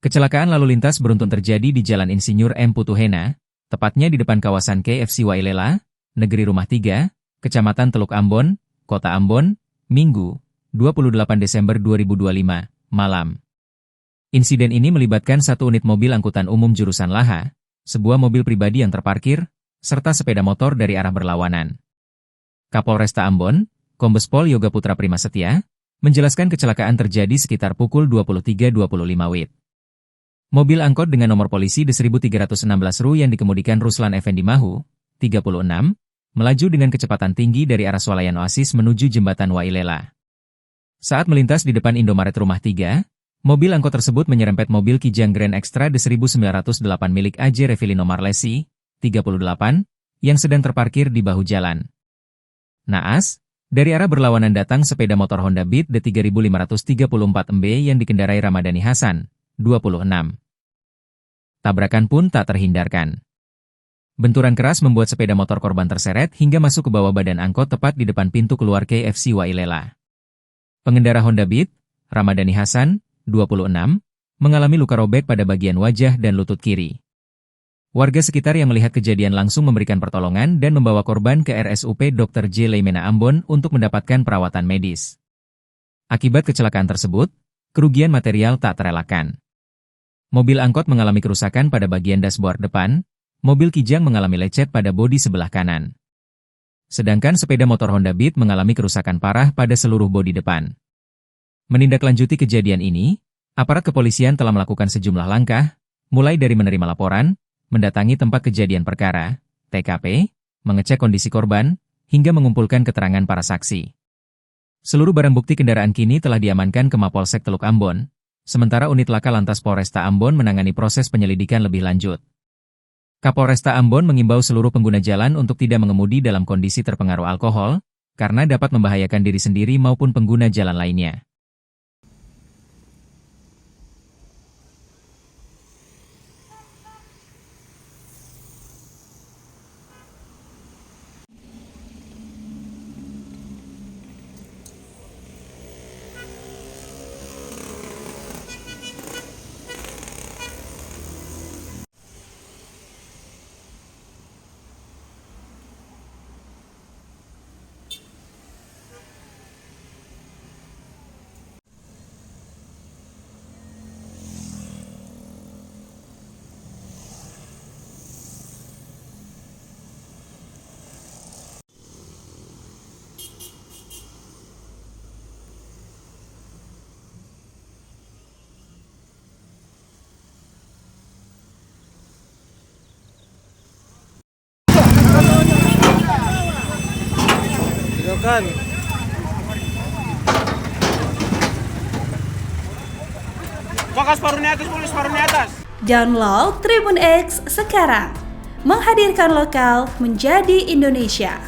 Kecelakaan lalu lintas beruntun terjadi di Jalan Insinyur M. Putuhena, tepatnya di depan kawasan KFC Wailela, Negeri Rumah 3, Kecamatan Teluk Ambon, Kota Ambon, Minggu, 28 Desember 2025, malam. Insiden ini melibatkan satu unit mobil angkutan umum jurusan Laha, sebuah mobil pribadi yang terparkir, serta sepeda motor dari arah berlawanan. Kapolresta Ambon, Kombes Pol Yoga Putra Primasetia, menjelaskan kecelakaan terjadi sekitar pukul 23.25 WIB. Mobil angkot dengan nomor polisi D1316 RU yang dikemudikan Ruslan Effendi Mahu, 36, melaju dengan kecepatan tinggi dari arah Swalayan Oasis menuju Jembatan Wailela. Saat melintas di depan Indomaret Rumah 3, mobil angkot tersebut menyerempet mobil Kijang Grand Extra D1908 milik AJ Revilino Marlesi, 38, yang sedang terparkir di bahu jalan. Naas, dari arah berlawanan datang sepeda motor Honda Beat D3534 MB yang dikendarai Ramadhani Hasan, 26. Tabrakan pun tak terhindarkan. Benturan keras membuat sepeda motor korban terseret hingga masuk ke bawah badan angkot tepat di depan pintu keluar KFC Wailela. Pengendara Honda Beat, Ramadhani Hasan, 26, mengalami luka robek pada bagian wajah dan lutut kiri. Warga sekitar yang melihat kejadian langsung memberikan pertolongan dan membawa korban ke RSUP Dr. J. Leimena Ambon untuk mendapatkan perawatan medis. Akibat kecelakaan tersebut, kerugian material tak terelakkan. Mobil angkot mengalami kerusakan pada bagian dashboard depan, mobil Kijang mengalami lecet pada bodi sebelah kanan. Sedangkan sepeda motor Honda Beat mengalami kerusakan parah pada seluruh bodi depan. Menindaklanjuti kejadian ini, aparat kepolisian telah melakukan sejumlah langkah, mulai dari menerima laporan, mendatangi tempat kejadian perkara, TKP, mengecek kondisi korban, hingga mengumpulkan keterangan para saksi. Seluruh barang bukti kendaraan kini telah diamankan ke Mapolsek Teluk Ambon, sementara unit laka lantas Polresta Ambon menangani proses penyelidikan lebih lanjut. Kapolresta Ambon mengimbau seluruh pengguna jalan untuk tidak mengemudi dalam kondisi terpengaruh alkohol, karena dapat membahayakan diri sendiri maupun pengguna jalan lainnya. Kan. Fokus paruhnya atas, polis paruhnya atas. Download Tribun X sekarang. Menghadirkan lokal menjadi Indonesia.